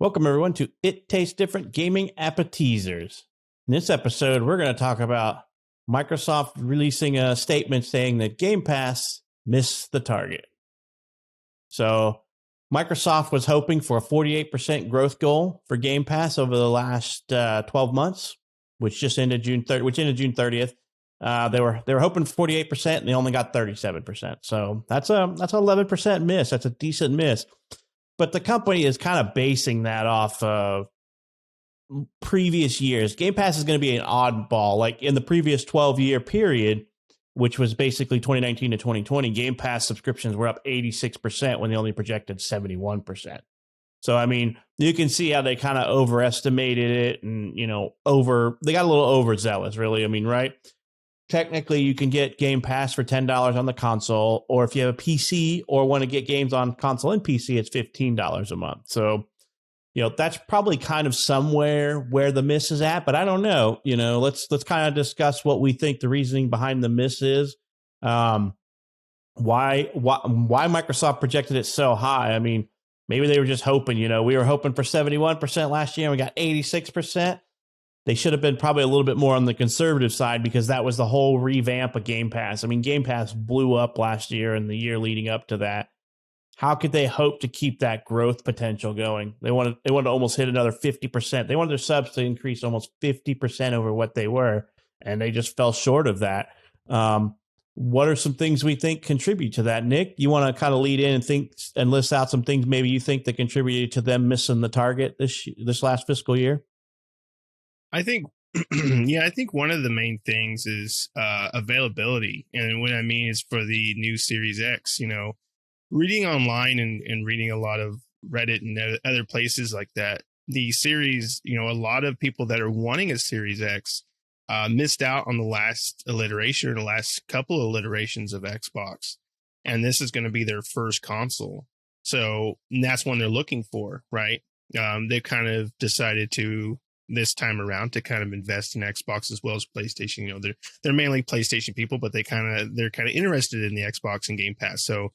Welcome, everyone, to It Tastes Different Gaming Appetizers. In this episode, we're going to talk about Microsoft releasing a statement saying that Game Pass missed the target. So, Microsoft was hoping for a 48% growth goal for Game Pass over the last 12 months, which ended June 30th. They were hoping for 48%, and they only got 37%. So that's an 11% miss. That's a decent miss. But the company is kind of basing that off of previous years. Game Pass is going to be an oddball. Like in the previous 12-year period, which was basically 2019 to 2020, Game Pass subscriptions were up 86% when they only projected 71%. So, I mean, you can see how they kind of overestimated it and, they got a little overzealous, really. I mean, right? Technically, you can get Game Pass for $10 on the console, or if you have a PC or want to get games on console and PC, it's $15 a month. So, that's probably kind of somewhere where the miss is at, but I don't know. Let's kind of discuss what we think the reasoning behind the miss is. Why Microsoft projected it so high? I mean, maybe they were just hoping. We were hoping for 71% last year, and we got 86%. They should have been probably a little bit more on the conservative side because that was the whole revamp of Game Pass. I mean, Game Pass blew up last year and the year leading up to that. How could they hope to keep that growth potential going? They wanted to almost hit another 50%. They wanted their subs to increase almost 50% over what they were, and they just fell short of that. What are some things we think contribute to that? Nick, you want to kind of lead in and list out some things maybe you think that contributed to them missing the target this last fiscal year? I think, I think one of the main things is availability. And what I mean is for the new Series X, reading online and reading a lot of Reddit and other places like that, the series, a lot of people that are wanting a Series X missed out on the last iteration or the last couple of iterations of Xbox. And this is going to be their first console. So that's one they're looking for, right? They've kind of decided to this time around to kind of invest in Xbox as well as PlayStation. They're mainly PlayStation people, but they're kind of interested in the Xbox and Game Pass. So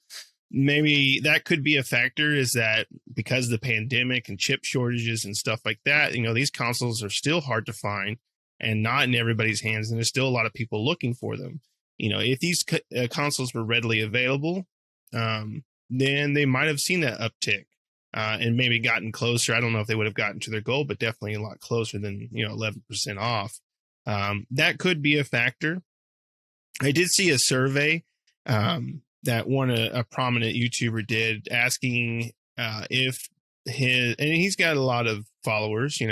maybe that could be a factor, is that because of the pandemic and chip shortages and stuff like that, these consoles are still hard to find and not in everybody's hands. And there's still a lot of people looking for them. If these consoles were readily available, then they might have seen that uptick. And maybe gotten closer. I don't know if they would have gotten to their goal, but definitely a lot closer than 11% off. That could be a factor. I did see a survey that a prominent YouTuber did, asking if and he's got a lot of followers,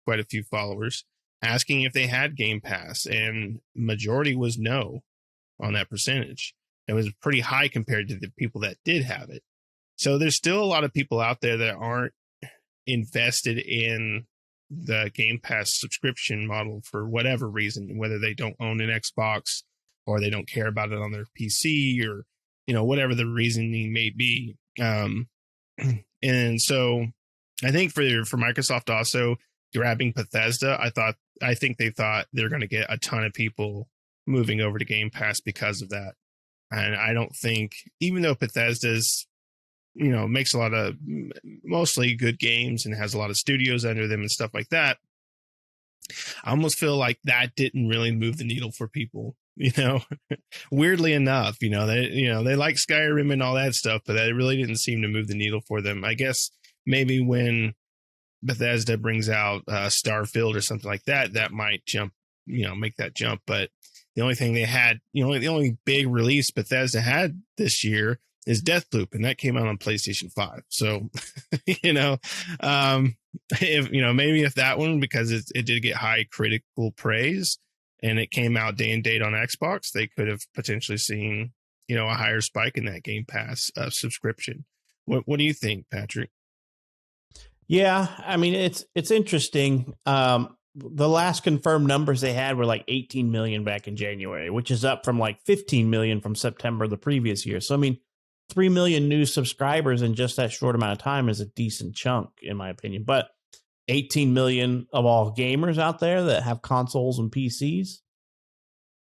quite a few followers, asking if they had Game Pass, and majority was no on that percentage. It was pretty high compared to the people that did have it. So there's still a lot of people out there that aren't invested in the Game Pass subscription model for whatever reason, whether they don't own an Xbox or they don't care about it on their PC, or, whatever the reasoning may be. And so I think for Microsoft also grabbing Bethesda, I think they thought they're going to get a ton of people moving over to Game Pass because of that. And I don't think, even though Bethesda's makes a lot of mostly good games and has a lot of studios under them and stuff like that, I almost feel like that didn't really move the needle for people, weirdly enough. They like Skyrim and all that stuff, but that really didn't seem to move the needle for them. I guess maybe when Bethesda brings out Starfield or something like that, that might make that jump. But the only thing they had, the only big release Bethesda had this year is Deathloop, and that came out on PlayStation 5. So, if that one, because it did get high critical praise and it came out day and date on Xbox, they could have potentially seen, a higher spike in that Game Pass subscription. What do you think, Patrick? Yeah, I mean, it's interesting. The last confirmed numbers they had were like 18 million back in January, which is up from like 15 million from September the previous year. So, I mean, 3 million new subscribers in just that short amount of time is a decent chunk, in my opinion. But 18 million of all gamers out there that have consoles and PCs,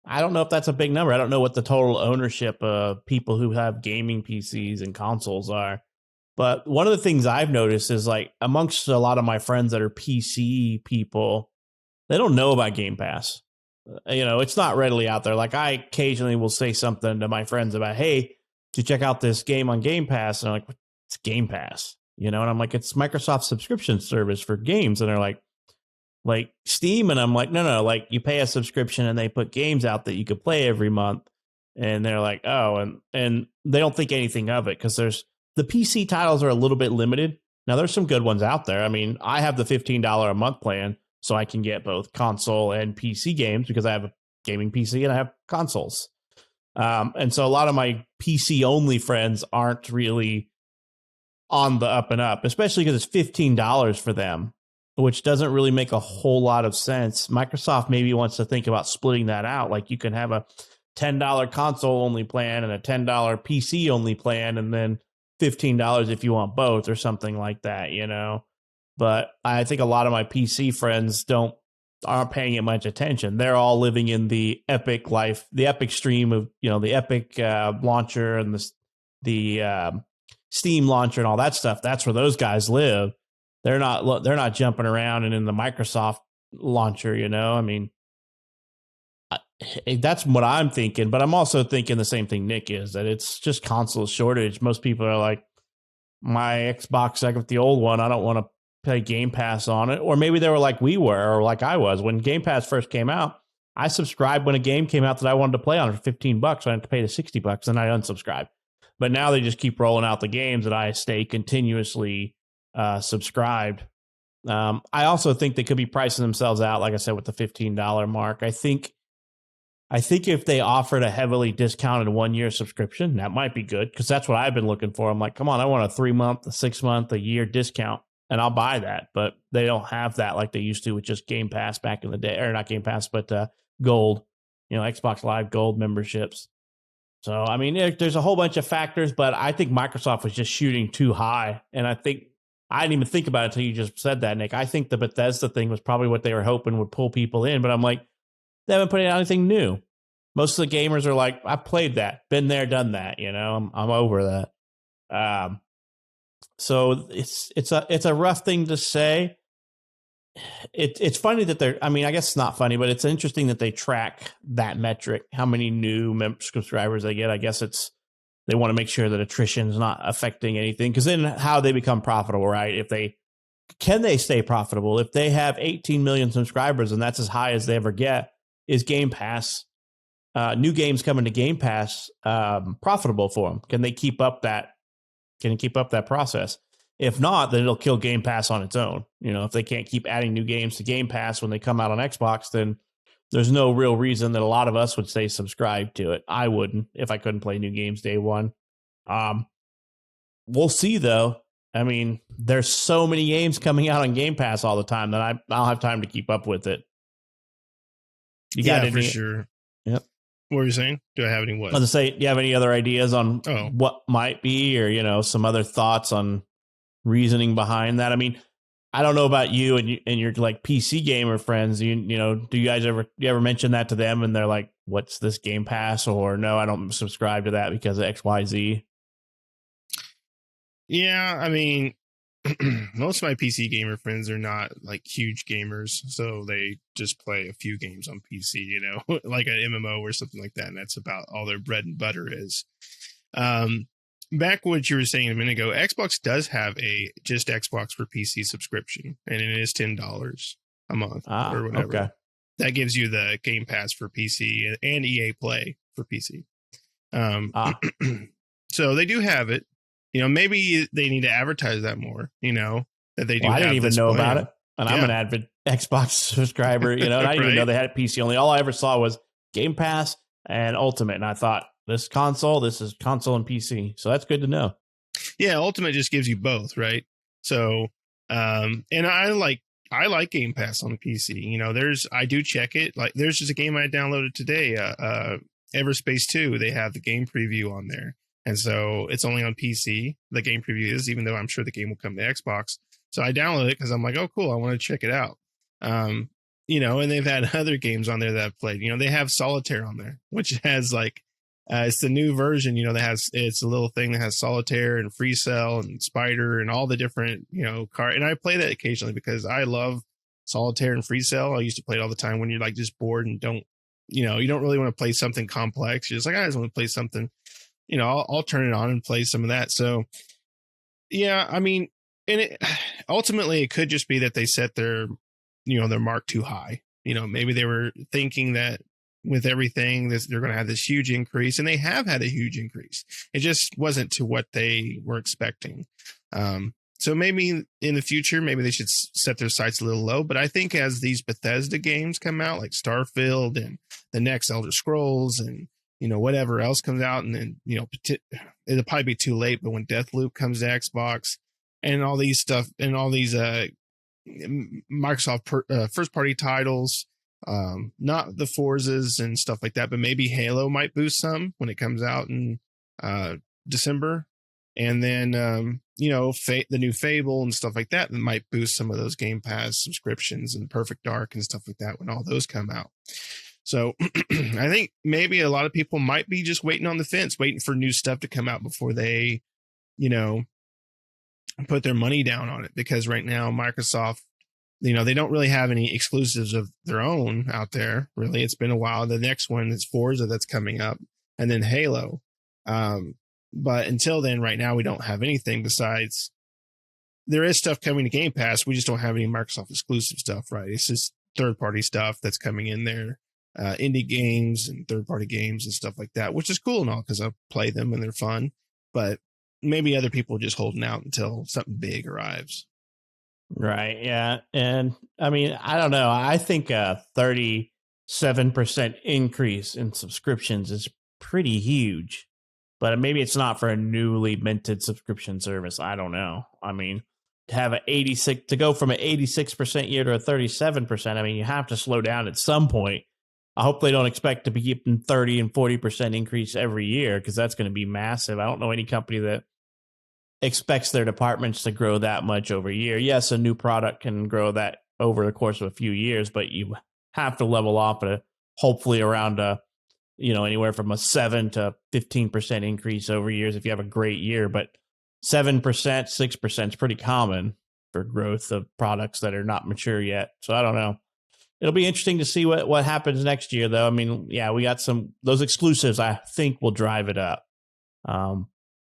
I don't know if that's a big number. I don't know what the total ownership of people who have gaming PCs and consoles are. But one of the things I've noticed is like amongst a lot of my friends that are PC people, they don't know about Game Pass. It's not readily out there. Like I occasionally will say something to my friends about, hey, to check out this game on Game Pass. And I'm like, it's Game Pass, and I'm like, it's Microsoft subscription service for games. And they're like Steam. And I'm like, no, like you pay a subscription and they put games out that you could play every month. And they're like, oh, and they don't think anything of it because the PC titles are a little bit limited. Now there's some good ones out there. I mean, I have the $15 a month plan, so I can get both console and PC games because I have a gaming PC and I have consoles. And so a lot of my PC only friends aren't really on the up and up, especially because it's $15 for them, which doesn't really make a whole lot of sense. Microsoft maybe wants to think about splitting that out. Like you can have a $10 console only plan and a $10 PC only plan, and then $15 if you want both or something like that, But I think a lot of my PC friends aren't paying it much attention. They're all living in the Epic life, the Epic stream of, the Epic launcher and the Steam launcher and all that stuff. That's where those guys live. They're not jumping around and in the Microsoft launcher, I mean, that's what I'm thinking, but I'm also thinking the same thing Nick is, that it's just console shortage. Most people are like, my Xbox, I got the old one, I don't want to play Game Pass on it. Or maybe they were like we were, or like I was. When Game Pass first came out, I subscribed when a game came out that I wanted to play on for $15. I had to pay the $60 and I unsubscribed. But now they just keep rolling out the games that I stay continuously subscribed. I also think they could be pricing themselves out, like I said, with the $15 mark. I think if they offered a heavily discounted 1-year subscription, that might be good because that's what I've been looking for. I'm like, come on, I want a 3-month, a 6-month, a year discount, and I'll buy that. But they don't have that like they used to with just Game Pass back in the day, or not Game Pass, but Gold, Xbox Live Gold memberships. So, I mean, there's a whole bunch of factors, but I think Microsoft was just shooting too high. And I think I didn't even think about it until you just said that, Nick. I think the Bethesda thing was probably what they were hoping would pull people in, but I'm like, they haven't put out anything new. Most of the gamers are like, I played that, been there, done that. I'm over that. So it's a rough thing to say. It's funny that I guess it's not funny, but it's interesting that they track that metric, how many new subscribers they get. I guess they want to make sure that attrition is not affecting anything, because then how they become profitable, right? Can they stay profitable? If they have 18 million subscribers and that's as high as they ever get, is Game Pass, new games coming to Game Pass, profitable for them? Can they keep up that? Can it keep up that process? If not, then it'll kill Game Pass on its own. If they can't keep adding new games to Game Pass when they come out on Xbox, then there's no real reason that a lot of us would stay subscribed to it. I wouldn't if I couldn't play new games day one. We'll see, though. I mean, there's so many games coming out on Game Pass all the time that I'll have time to keep up with it. You got it for sure. Yep. What were you saying? Do I have any what? I was to say, do you have any other ideas on what might be, or some other thoughts on reasoning behind that? I mean, I don't know about you and your like PC gamer friends. Do you guys ever mention that to them and they're like, "What's this Game Pass?" Or no, I don't subscribe to that because of XYZ. Yeah, I mean, most of my PC gamer friends are not like huge gamers, so they just play a few games on PC, like an MMO or something like that, and that's about all their bread and butter is. Back what you were saying a minute ago, Xbox does have a just Xbox for PC subscription, and it is $10 a month or whatever. Okay. That gives you the Game Pass for PC and EA Play for PC. So they do have it. Maybe they need to advertise that more. That they do. I didn't even know plan. about it, and I'm an avid Xbox subscriber. And I didn't even know they had PC only. All I ever saw was Game Pass and Ultimate, and I thought, this is console and PC. So that's good to know. Yeah, Ultimate just gives you both, right? So, and I like Game Pass on PC. I do check it. Like, there's just a game I downloaded today, Everspace 2. They have the game preview on there, and so it's only on PC. The game preview is, even though I'm sure the game will come to Xbox. So I downloaded it because I'm like, oh, cool, I want to check it out. And they've had other games on there that I've played. They have Solitaire on there, which has like It's the new version, it's a little thing that has Solitaire and Free Cell and Spider and all the different, card. And I play that occasionally because I love Solitaire and Free Cell. I used to play it all the time when you're like just bored and you don't really want to play something complex. You're just like, I just want to play something, I'll turn it on and play some of that. So yeah, I mean, and ultimately it could just be that they set their mark too high. Maybe they were thinking that with everything they're going to have this huge increase, and they have had a huge increase. It just wasn't to what they were expecting. So maybe in the future, maybe they should set their sights a little low. But I think as these Bethesda games come out, like Starfield and the next Elder Scrolls and, whatever else comes out, and then, it'll probably be too late. But when Deathloop comes to Xbox and all these stuff and all these Microsoft first party titles, not the Forzas and stuff like that, but maybe Halo might boost some when it comes out in December. And then, the new Fable and stuff like that might boost some of those Game Pass subscriptions and Perfect Dark and stuff like that when all those come out. So I think maybe a lot of people might be just waiting on the fence, waiting for new stuff to come out before they, put their money down on it. Because right now, Microsoft, they don't really have any exclusives of their own out there. Really, it's been a while. The next one is Forza that's coming up, and then Halo. But until then, right now, we don't have anything besides there is stuff coming to Game Pass. We just don't have any Microsoft exclusive stuff, right? It's just third-party stuff that's coming in there, indie games and third-party games and stuff like that, which is cool and all because I play them and they're fun. But maybe other people are just holding out until something big arrives. Right. Yeah. And I mean, I don't know. I think a 37% increase in subscriptions is pretty huge. But maybe it's not for a newly minted subscription service. I don't know. I mean, to go from an 86% year to a 37%, I mean, you have to slow down at some point. I hope they don't expect to be keeping 30 and 40% increase every year, because that's going to be massive. I don't know any company that expects their departments to grow that much over a year. Yes, a new product can grow that over the course of a few years, but you have to level off at hopefully around anywhere from a 7 to 15% increase over years if you have a great year. But 7%, 6% is pretty common for growth of products that are not mature yet. So I don't know. It'll be interesting to see what happens next year, though. I mean, yeah, we got those exclusives I think will drive it up.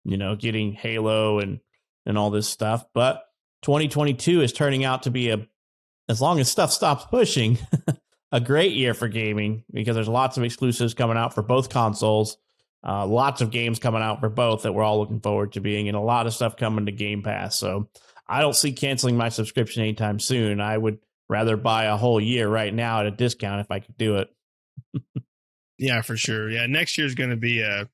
Getting Halo and all this stuff. But 2022 is turning out to be as long as stuff stops pushing, a great year for gaming, because there's lots of exclusives coming out for both consoles, lots of games coming out for both that we're all looking forward to being, and a lot of stuff coming to Game Pass. So I don't see canceling my subscription anytime soon. I would rather buy a whole year right now at a discount if I could do it. Yeah, for sure. Yeah, next year is going to be a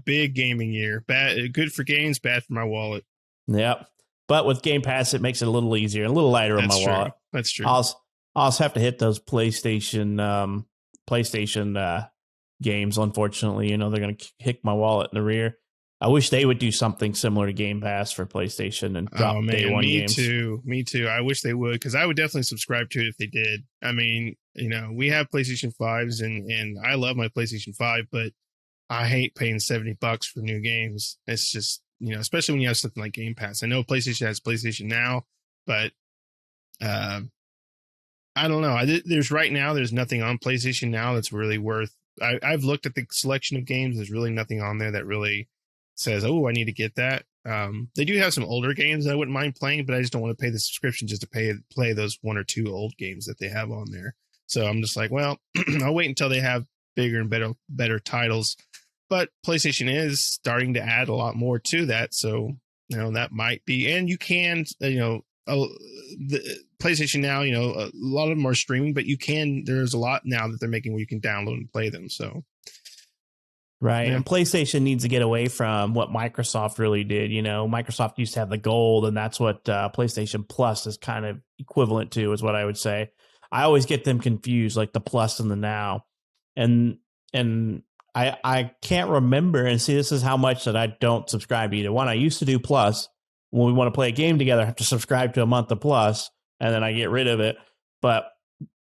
big gaming year. Good for games, bad for my wallet. Yep. But with Game Pass, it makes it a little easier, a little lighter on my wallet. That's true. I'll also have to hit those PlayStation games. Unfortunately, they're going to kick my wallet in the rear. I wish they would do something similar to Game Pass for PlayStation and drop day one games. Me too. I wish they would, because I would definitely subscribe to it if they did. I mean, we have PlayStation 5s and I love my PlayStation 5, but I hate paying $70 for new games. It's just, especially when you have something like Game Pass. I know PlayStation has PlayStation Now, but I don't know. There's nothing on PlayStation Now that's really worth. I've looked at the selection of games. There's really nothing on there that really says, oh, I need to get that. They do have some older games that I wouldn't mind playing, but I just don't want to pay the subscription just to play those one or two old games that they have on there. So I'm just like, well, I'll wait until they have bigger and better titles. But PlayStation is starting to add a lot more to that. So, that might be, and you can, the PlayStation Now, a lot of them are streaming, but there's a lot now that they're making where you can download and play them. So. Right. Yeah. And PlayStation needs to get away from what Microsoft really did. Microsoft used to have the gold, and that's what PlayStation Plus is kind of equivalent to, is what I would say. I always get them confused, like the Plus and the Now. And I can't remember, and see, this is how much that I don't subscribe to either one. I used to do Plus. When we want to play a game together, I have to subscribe to a month of Plus, and then I get rid of it. But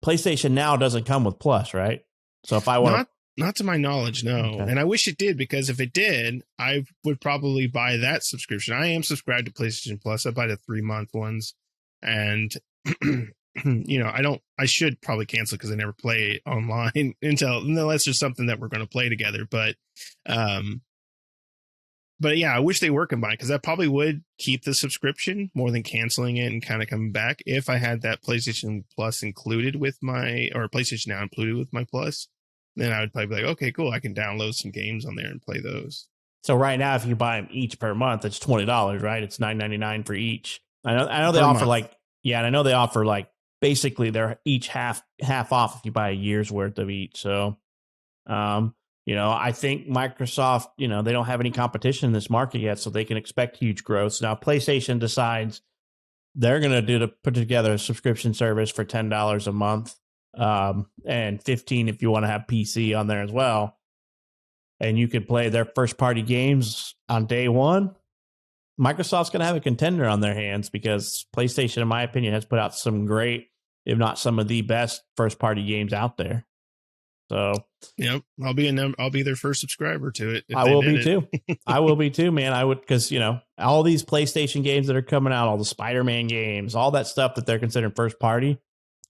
PlayStation Now doesn't come with Plus, right? So if I want Not to my knowledge, no. Okay. And I wish it did, because if it did, I would probably buy that subscription. I am subscribed to PlayStation Plus. I buy the 3-month ones, and I should probably cancel because I never play online unless there's something that we're going to play together. But yeah, I wish they were combined, because I probably would keep the subscription more than canceling it and kind of coming back if I had that PlayStation Plus included with or PlayStation Now included with my Plus. Then I would probably be like, okay, cool, I can download some games on there and play those. So right now, if you buy them each per month, it's $20, right? It's $9.99 for each. I know they offer and I know they offer basically they're each half off if you buy a year's worth of each. So, I think Microsoft, they don't have any competition in this market yet, so they can expect huge growth. So now PlayStation decides they're going to put together a subscription service for $10 a month. And $15 if you want to have PC on there as well. And you could play their first party games on day one. Microsoft's going to have a contender on their hands, because PlayStation, in my opinion, has put out some great, if not some of the best first party games out there. So, yep, I'll be their first subscriber to it. I will be too. I will be too, man. I would, because all these PlayStation games that are coming out, all the Spider-Man games, all that stuff that they're considering first party,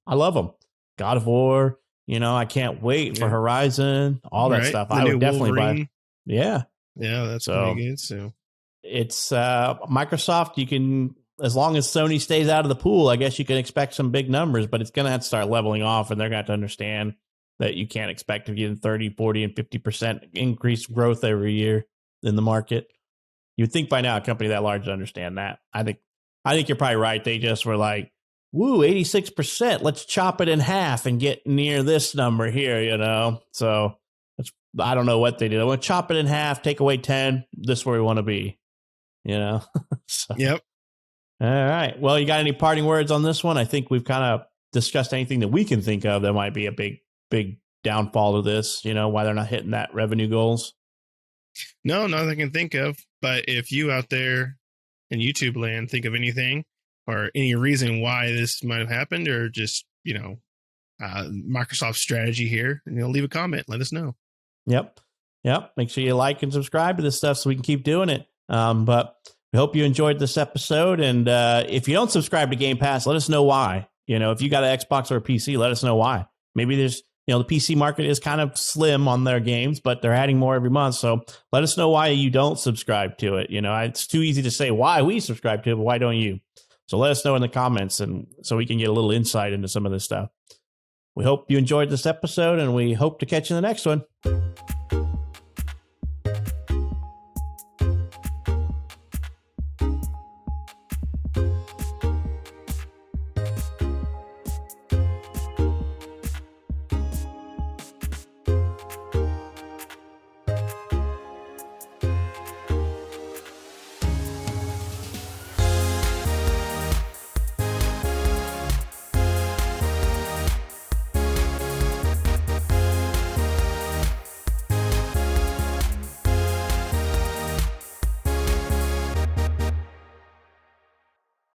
I love them. God of War, I can't wait for Horizon, all that stuff. I would definitely buy. Yeah. Yeah, that's pretty good. So it's Microsoft. You can, as long as Sony stays out of the pool, I guess you can expect some big numbers, but it's going to have to start leveling off, and they're going to have to understand that you can't expect to get 30, 40, and 50% increased growth every year in the market. You'd think by now a company that large would understand that. I think you're probably right. They just were like, woo, 86%. Let's chop it in half and get near this number here, So I don't know what they did. I want to chop it in half, take away 10. This is where we want to be, So, yep. All right. Well, you got any parting words on this one? I think we've kind of discussed anything that we can think of that might be a big downfall to this, why they're not hitting that revenue goals. No, nothing I can think of. But if you out there in YouTube land think of anything, or any reason why this might have happened, or just, Microsoft's strategy here, leave a comment. Let us know. Yep. Make sure you like and subscribe to this stuff so we can keep doing it. But we hope you enjoyed this episode. And if you don't subscribe to Game Pass, let us know why. If you got an Xbox or a PC, let us know why. Maybe there's, the PC market is kind of slim on their games, but they're adding more every month. So let us know why you don't subscribe to it. It's too easy to say why we subscribe to it, but why don't you? So let us know in the comments, and so we can get a little insight into some of this stuff. We hope you enjoyed this episode, and we hope to catch you in the next one.